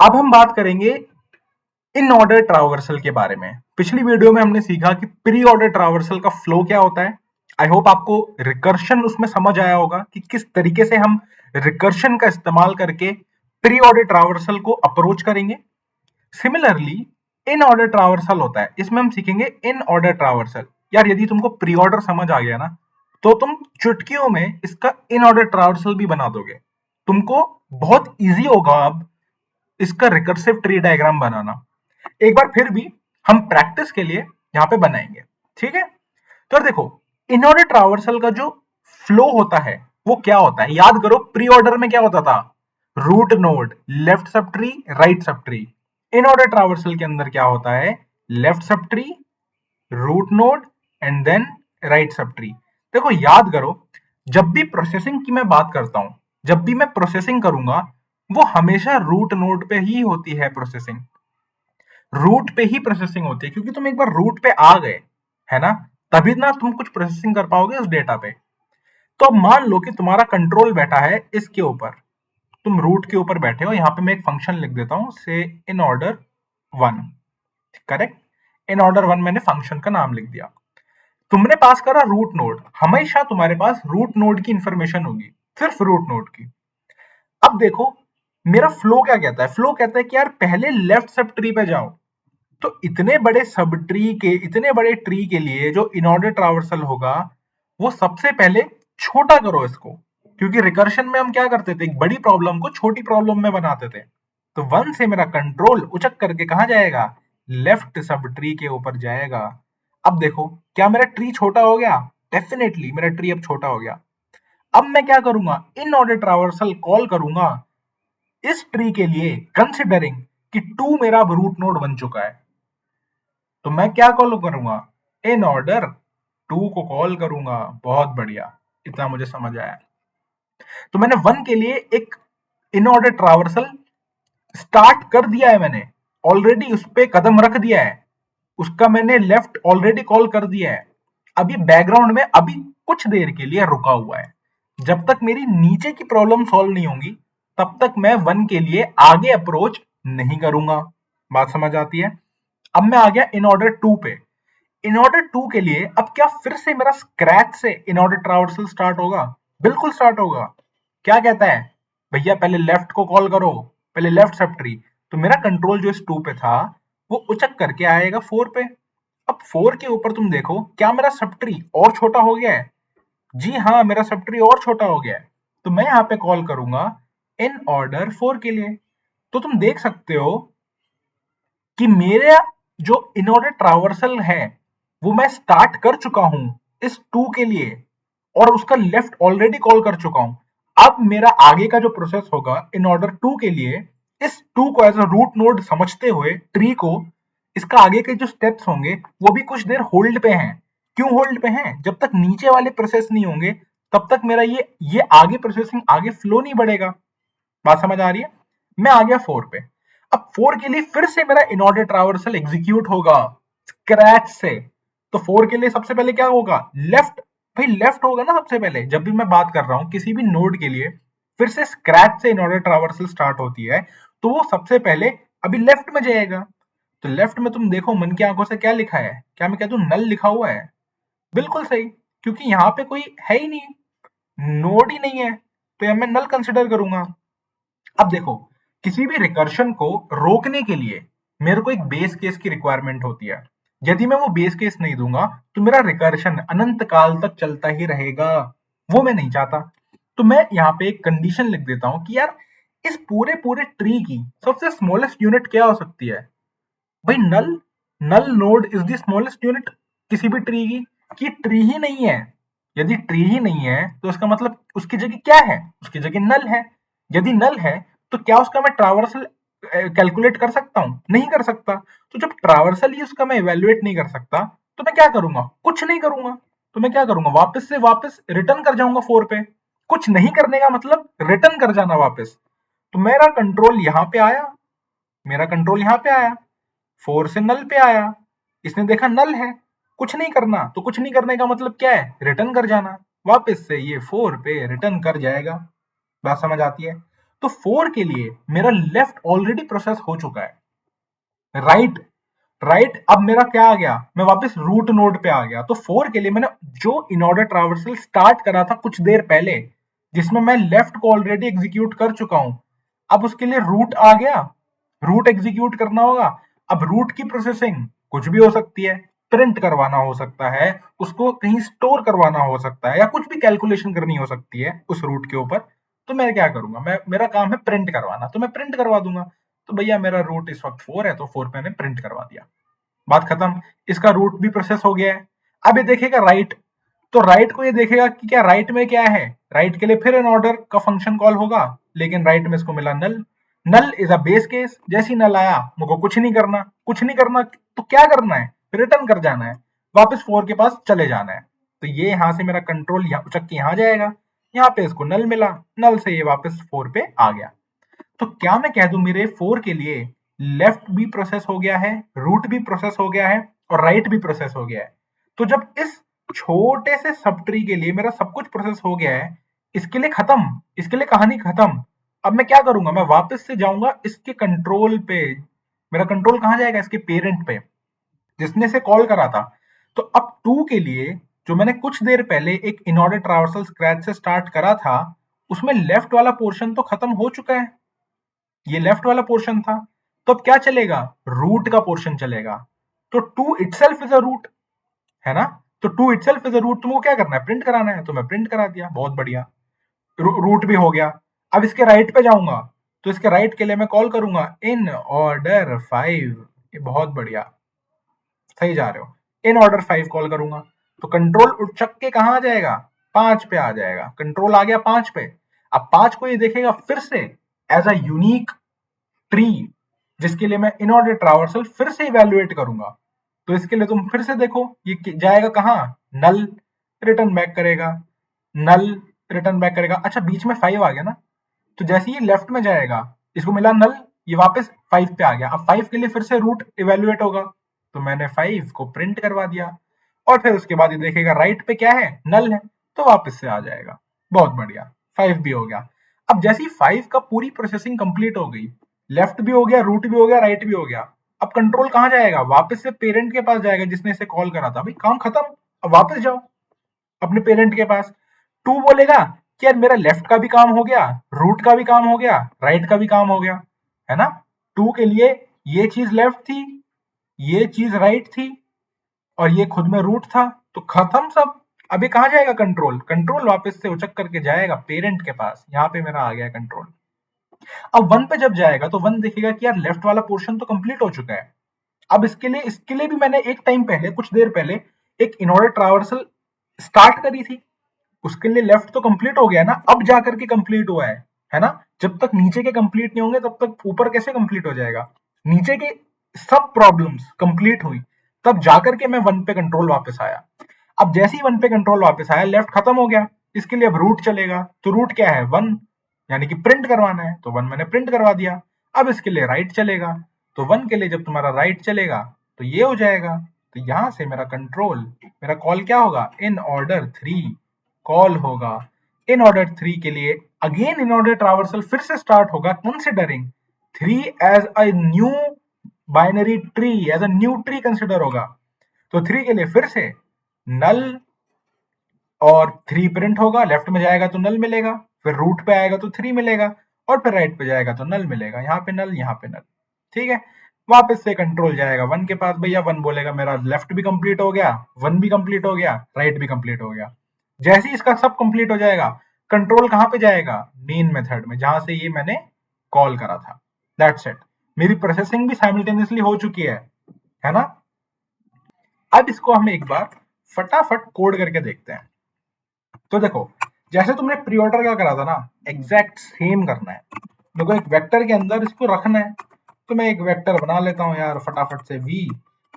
अब हम बात करेंगे इन ऑर्डर ट्रावर्सल के बारे में। पिछली वीडियो में हमने सीखा कि प्री ऑर्डर ट्रावर्सल का फ्लो क्या होता है। आई होप आपको रिकर्शन उसमें समझ आया होगा कि किस तरीके से हम रिकर्शन का इस्तेमाल करके प्री ऑर्डर ट्रावर्सल को अप्रोच करेंगे। सिमिलरली इन ऑर्डर ट्रावर्सल होता है, इसमें हम सीखेंगे इन ऑर्डर ट्रावर्सल। यार यदि तुमको प्री ऑर्डर समझ आ गया ना, तो तुम चुटकियों में इसका इन ऑर्डर ट्रावर्सल भी बना दोगे। तुमको बहुत इजी होगा अब इसका रिकर्सिव ट्री डायग्राम बनाना। एक बार फिर भी हम प्रैक्टिस के लिए यहाँ पे बनाएंगे, ठीक है। तो देखो, इन ऑर्डर ट्रावर्सल का जो फ्लो होता है वो क्या होता है, याद करो। प्री ऑर्डर में क्या होता था, root node, left sub tree, right sub tree. In order traversal के अंदर क्या होता है, left sub tree, root node and then right sub tree. देखो याद करो, जब भी प्रोसेसिंग की मैं बात करता हूं, जब भी मैं प्रोसेसिंग करूंगा, वो हमेशा रूट नोड पे ही होती है प्रोसेसिंग। रूट पे ही प्रोसेसिंग होती है, क्योंकि तुम एक बार रूट पे आ गए है ना, तभी ना तुम कुछ प्रोसेसिंग कर पाओगे उस डेटा पे। तो अब मान लो कि तुम्हारा कंट्रोल बैठा है इसके ऊपर, तुम रूट के ऊपर बैठे हो। यहाँ पे मैं एक फंक्शन लिख देता हूं, से in order one, correct. In order one मैंने फंक्शन का नाम लिख दिया। तुमने पास करा रूट नोड, हमेशा तुम्हारे पास रूट नोड की इंफॉर्मेशन होगी, सिर्फ रूट नोड की। अब देखो मेरा फ्लो क्या कहता है, फ्लो कहता है कि यार पहले लेफ्ट सब ट्री पे जाओ। तो इतने बड़े सब ट्री के, इतने बड़े ट्री के लिए जो इन ऑर्डर ट्रावर्सल होगा, वो सबसे पहले छोटा करो इसको। क्योंकि रिकर्शन में हम क्या करते थे, एक बड़ी प्रॉब्लम को छोटी प्रॉब्लम में बनाते थे। तो वन से मेरा कंट्रोल उचक करके कहां जाएगा, लेफ्ट सब ट्री के ऊपर जाएगा। अब देखो क्या मेरा ट्री छोटा हो गया, डेफिनेटली मेरा ट्री अब छोटा हो गया। अब मैं क्या करूंगा, इन ऑर्डर ट्रावर्सल कॉल करूंगा इस ट्री के लिए, कंसिडरिंग कि 2 मेरा रूट नोड बन चुका है। तो मैं क्या कॉल करूंगा, इन ऑर्डर 2 को कॉल करूंगा। बहुत बढ़िया, इतना मुझे समझ आया। तो मैंने 1 के लिए एक इन ऑर्डर ट्रावर्सल स्टार्ट कर दिया है, मैंने ऑलरेडी उस पे कदम रख दिया है, उसका मैंने लेफ्ट ऑलरेडी कॉल कर दिया है। अभी बैकग्राउंड में अभी कुछ देर के लिए रुका हुआ है। जब तक मेरी नीचे की प्रॉब्लम सॉल्व नहीं होंगी, तब तक मैं 1 के लिए आगे अप्रोच नहीं करूंगा। बात समझ आती है। अब मैं आ गया इन ऑर्डर 2 पे। इन ऑर्डर 2 के लिए अब क्या फिर से मेरा स्क्रैच से इन ऑर्डर ट्रावर्सल स्टार्ट होगा, बिल्कुल स्टार्ट होगा। क्या कहता है, भैया पहले लेफ्ट को कॉल करो, पहले लेफ्ट सब ट्री। तो मेरा कंट्रोल जो इस 2 पे था, वो उचक करके आएगा 4 पे। अब 4 के ऊपर तुम देखो क्या मेरा सब ट्री और छोटा हो गया है। जी हाँ, मेरा सब ट्री और छोटा हो गया है। तो मैं यहाँ पे कॉल करूंगा इन ऑर्डर 4 के लिए। तो तुम देख सकते हो कि मेरा जो इन ऑर्डर ट्रावर्सल है, वो मैं स्टार्ट कर चुका हूं इस 2 के लिए, और उसका लेफ्ट ऑलरेडी कॉल कर चुका हूं। अब मेरा आगे का जो प्रोसेस होगा इन ऑर्डर 2 के लिए, इस 2 को एज अ रूट नोड समझते हुए ट्री को, इसका आगे के जो स्टेप्स होंगे वो भी कुछ देर होल्ड पे हैं। क्यों होल्ड पे हैं, जब तक नीचे वाले प्रोसेस नहीं होंगे तब तक मेरा ये आगे प्रोसेसिंग, आगे फ्लो नहीं बढ़ेगा। बात समझ आ रही है। मैं आ गया 4 पे। अब 4 के लिए फिर से मेरा इन ऑर्डर ट्रावर्सल एग्जीक्यूट होगा स्क्रैच से। तो 4 के लिए सबसे पहले क्या होगा, लेफ्ट। भाई लेफ्ट होगा ना सबसे पहले, जब भी मैं बात कर रहा हूं किसी भी नोड के लिए, फिर से स्क्रैच से इन ऑर्डर ट्रावर्सल स्टार्ट होती है, तो वो सबसे पहले अभी लेफ्ट में जाएगा। तो लेफ्ट में तुम देखो मन की आंखों से क्या लिखा है, क्या मैं कह दूं नल लिखा हुआ है। बिल्कुल सही, क्योंकि यहाँ पे कोई है ही नहीं, नोड ही नहीं है, तो यह मैं नल कंसिडर करूंगा। अब देखो, किसी भी रिकर्शन को रोकने के लिए मेरे को एक बेस केस की रिक्वायरमेंट होती है। यदि मैं वो बेस केस नहीं दूंगा, तो मेरा रिकर्शन अनंत काल तक चलता ही रहेगा। वो मैं नहीं चाहता। तो मैं यहाँ पे एक कंडीशन लिख देता हूं कि यार इस पूरे पूरे ट्री की सबसे स्मॉलेस्ट यूनिट क्या हो सकती है। भाई null, null node is the smallest unit किसी भी ट्री की ट्री ही नहीं है। यदि ट्री ही नहीं है तो इसका मतलब उसकी जगह क्या है, उसकी जगह नल है। यदि नल है तो क्या उसका मैं ट्रावर्सल कैलकुलेट कर सकता हूं, नहीं कर सकता। तो जब ट्रावर्सल ही उसका मैं इवेल्युएट नहीं कर सकता, तो मैं क्या करूंगा, कुछ नहीं करूंगा। तो मैं क्या करूंगा, वापस से वापस रिटर्न कर जाऊंगा 4 पे। कुछ नहीं करने का मतलब रिटर्न कर जाना वापस। तो मेरा कंट्रोल यहां पे आया, मेरा कंट्रोल यहां पे आया, 4 से नल पे आया। इसने देखा नल है, कुछ नहीं करना। तो कुछ नहीं करने का मतलब क्या है, रिटर्न कर जाना। वापस से ये 4 पे रिटर्न कर जाएगा। बात समझ आती है। तो 4 के लिए मेरा लेफ्ट ऑलरेडी प्रोसेस हो चुका है, राइट राइट। अब मेरा क्या आ गया, मैं वापस रूट नोड पे आ गया। तो 4 के लिए मैंने जो इन ऑर्डर ट्रावर्सल स्टार्ट करा था कुछ देर पहले, जिसमें मैं लेफ्ट को ऑलरेडी एग्जीक्यूट कर चुका हूं, अब उसके लिए रूट आ गया, रूट एग्जीक्यूट करना होगा। अब रूट की प्रोसेसिंग कुछ भी हो सकती है, प्रिंट करवाना हो सकता है, उसको कहीं स्टोर करवाना हो सकता है, या कुछ भी कैलकुलेशन करनी हो सकती है उस रूट के ऊपर। तो मैं क्या करूंगा, मैं मेरा काम है प्रिंट करवाना, तो मैं प्रिंट करवा दूंगा। तो भैया मेरा रूट इस वक्त 4 है, तो 4 मैंने प्रिंट करवा दिया, बात खत्म। इसका रूट भी प्रोसेस हो गया है। अब ये देखेगा राइट, तो राइट को ये देखेगा कि क्या राइट में क्या है। राइट के लिए फिर इन ऑर्डर का फंक्शन कॉल होगा, लेकिन राइट में इसको मिला null. Null is a base case, जैसे ही नल आया मुझको कुछ नहीं करना, कुछ नहीं करना तो क्या करना है, रिटर्न कर जाना है, वापस 4 के पास चले जाना है। तो ये यहां से मेरा कंट्रोल यहाँ उचक के यहाँ जाएगा, यहाँ पे इसको नल मिला, नल से ये वापस 4 पे आ गया। तो क्या मैं कह दूं मेरे 4 के लिए लेफ्ट भी प्रोसेस हो गया है, रूट भी प्रोसेस हो गया है, और राइट भी प्रोसेस हो गया है। तो जब इस छोटे से सब ट्री के लिए मेरा सब कुछ प्रोसेस हो गया है, इसके लिए खत्म, इसके लिए कहानी खत्म। अब मैं क्या करूंगा, मैं वापस से जाऊंगा इसके कंट्रोल पे। मेरा कंट्रोल कहां जाएगा, इसके पेरेंट पे, जिसने से कॉल करा था। तो अब 2 के लिए जो मैंने कुछ देर पहले एक इन ऑर्डर ट्रावर्सल स्क्रैच से स्टार्ट करा था, उसमें लेफ्ट वाला पोर्शन तो खत्म हो चुका है, ये लेफ्ट वाला पोर्शन था। तो अब क्या चलेगा, रूट का पोर्शन चलेगा। तो two itself is a root, है ना। तो two itself is a root, तुमको क्या करना है, प्रिंट कराना है, तो मैं प्रिंट करा दिया, बहुत बढ़िया, रूट भी हो गया। अब इसके राइट पे जाऊंगा, तो इसके राइट के लिए मैं कॉल करूंगा इन ऑर्डर 5, ये बहुत बढ़िया, सही जा रहे हो। इन ऑर्डर 5 कॉल करूंगा, तो कंट्रोल उचक के कहां आ जाएगा, 5 पे आ जाएगा, कंट्रोल आ गया 5 पे। अब 5 को ये देखेगा फिर से एज अ यूनिक ट्री, जिसके लिए मैं इन ऑर्डर ट्रावर्सल फिर से इवेल्युएट करूंगा। तो इसके लिए तुम फिर से देखो ये जाएगा कहाँ, नल, रिटर्न बैक करेगा, नल, रिटर्न बैक करेगा। अच्छा बीच में 5 आ गया ना, तो जैसे ये लेफ्ट में जाएगा, इसको मिला नल, ये वापस 5 पे आ गया। अब 5 के लिए फिर से रूट इवेल्युएट होगा, तो मैंने 5 को प्रिंट करवा दिया, और फिर उसके बाद ये देखेगा राइट पे क्या है, नल है, तो वापस से आ जाएगा, बहुत बढ़िया, 5 भी हो गया। अब जैसे ही 5 का पूरी प्रोसेसिंग कंप्लीट हो गई, लेफ्ट भी हो गया, रूट भी हो गया, राइट भी हो गया, अब कंट्रोल कहाँ जाएगा, वापस से पेरेंट के पास जाएगा जिसने इसे कॉल करा था। भाई काम खत्म, अब वापस जाओ अपने पेरेंट के पास। टू बोलेगा कि यार मेरा लेफ्ट का भी काम हो गया, रूट का भी काम हो गया, राइट का भी काम हो गया, है ना। टू के लिए ये चीज लेफ्ट थी, ये चीज राइट थी, और ये खुद में रूट था, तो खत्म सब। अभी कहाँ जाएगा कंट्रोल, कंट्रोल वापस से उचक करके जाएगा पेरेंट के पास, यहाँ पे मेरा आ गया कंट्रोल। अब वन पे जब जाएगा तो वन देखेगा कि यार लेफ्ट वाला पोर्शन तो कंप्लीट हो चुका है। अब इसके लिए भी मैंने एक टाइम पहले, कुछ देर पहले, एक इन ऑर्डर ट्रावर्सल स्टार्ट करी थी, उसके लिए लेफ्ट तो कंप्लीट हो गया ना, अब जाकर के कंप्लीट हुआ है ना। जब तक नीचे के कंप्लीट नहीं होंगे तब तक ऊपर कैसे कंप्लीट हो जाएगा। नीचे के सब प्रॉब्लम्स कंप्लीट हुई, तब जाकर के मैं वन पे कंट्रोल वापस आया। अब जैसे ही वन पे कंट्रोल वापस आया, लेफ्ट खत्म हो गया, इसके लिए अब रूट चलेगा। तो रूट क्या है, वन, यानी कि प्रिंट करवाना है, तो वन मैंने प्रिंट करवा दिया। अब इसके लिए राइट चलेगा, तो वन के लिए जब तुम्हारा राइट चलेगा तो ये हो जाएगा। तो यहां से मेरा कंट्रोल, मेरा कॉल क्या होगा, इन ऑर्डर 3 कॉल होगा। इन ऑर्डर 3 के लिए अगेन इन ऑर्डर ट्रावर्सल फिर से स्टार्ट होगा, considering 3 as a new binary tree, as a new tree consider होगा। तो 3 के लिए फिर से नल और 3 प्रिंट होगा, लेफ्ट में जाएगा तो नल मिलेगा, फिर रूट पे आएगा तो 3 मिलेगा, और फिर राइट पे जाएगा तो नल मिलेगा, यहाँ पे नल, यहाँ पे नल, ठीक है। वापस से कंट्रोल जाएगा वन के पास, भैया वन बोलेगा मेरा लेफ्ट भी कंप्लीट हो गया, वन भी कंप्लीट हो गया, राइट भी कंप्लीट हो गया। जैसे ही इसका सब कंप्लीट हो जाएगा, कंट्रोल कहाँ पे जाएगा, मेन मेथड में, जहां से ये मैंने कॉल करा था। दैट्स इट, मेरी प्रोसेसिंग भी साइमल्टेनियसली हो चुकी है ना। अब इसको हम एक बार फटाफट कोड करके देखते हैं। तो देखो, जैसे तुमने प्री ऑर्डर का करा था ना, एग्जैक्ट सेम करना है। मेरे को एक वेक्टर के अंदर इसको रखना है, तो मैं एक वेक्टर बना लेता हूँ यार फटाफट से, वी,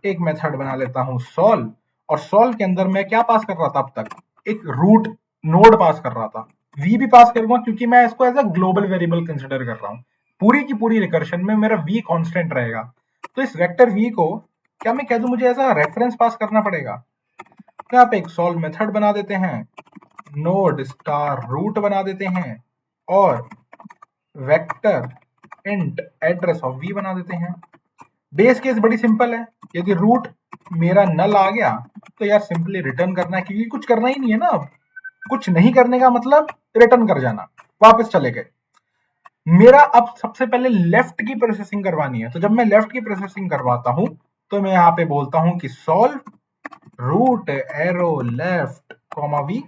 एक मेथड बना लेता हूँ सॉल्व, और सॉल्व के अंदर मैं क्या पास कर रहा था अब तक, एक रूट नोड पास कर रहा था। वी भी पास करूंगा क्योंकि मैं इसको as a global variable consider कर रहा हूँ। पूरी की पूरी रिकर्शन में मेरा वी कांस्टेंट रहेगा। तो इस वेक्टर वी को क्या मैं कह दूं, मुझे एज अ रेफरेंस पास करना पड़ेगा। तो यहाँ पे एक सॉल्व मेथड बना देते हैं, नोड स्टार रूट बना देते हैं, और vector int address of v बना देते हैं। बेस केस बड़ी सिंपल है, यदि रूट मेरा नल आ गया तो यार सिंपली रिटर्न करना है, क्योंकि कुछ करना ही नहीं है ना। अब कुछ नहीं करने का मतलब रिटर्न कर जाना, वापस चले गए। मेरा अब सबसे पहले लेफ्ट की प्रोसेसिंग करवानी है, तो जब मैं लेफ्ट की प्रोसेसिंग करवाता हूं तो मैं यहां पे बोलता हूं कि solve root arrow left comma v.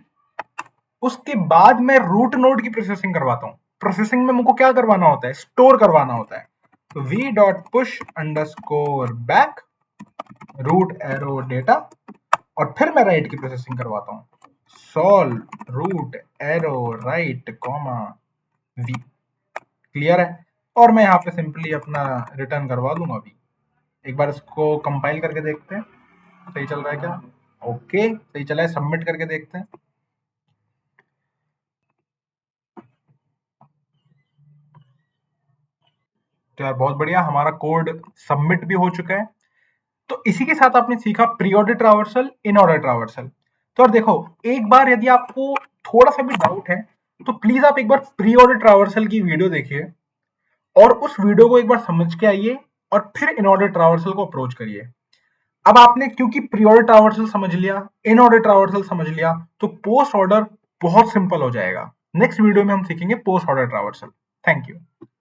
उसके बाद मैं रूट नोड की प्रोसेसिंग करवाता हूं। प्रोसेसिंग में मुझको क्या करवाना होता है, स्टोर करवाना होता है। तो v dot push underscore back root arrow data, और फिर मैं राइट की प्रोसेसिंग करवाता हूं, solve root arrow right comma v. Clear है? और मैं यहाँ पे सिंपली अपना रिटर्न करवा दूंगा अभी। एक बार इसको कंपाइल करके देखते हैं सही चल रहा है क्या। ओके, सही चला है। सबमिट करके देखते हैं। तो यार बहुत बढ़िया, हमारा कोड सबमिट भी हो चुका है। तो इसी के साथ आपने सीखा प्री ऑर्डर ट्रावर्सल, इन ऑर्डर ट्रावर्सल। तो और देखो, एक बार यदि आपको थोड़ा सा भी डाउट है तो प्लीज आप एक बार प्री ऑर्डर ट्रावर्सल की वीडियो देखिए और उस वीडियो को एक बार समझ के आइए और फिर इन ऑर्डर ट्रावर्सल को अप्रोच करिए। अब आपने क्योंकि प्री ऑर्डर ट्रावर्सल समझ लिया, इन ऑर्डर ट्रावर्सल समझ लिया, तो पोस्ट ऑर्डर बहुत सिंपल हो जाएगा। नेक्स्ट वीडियो में हम सीखेंगे post order traversal. Thank you.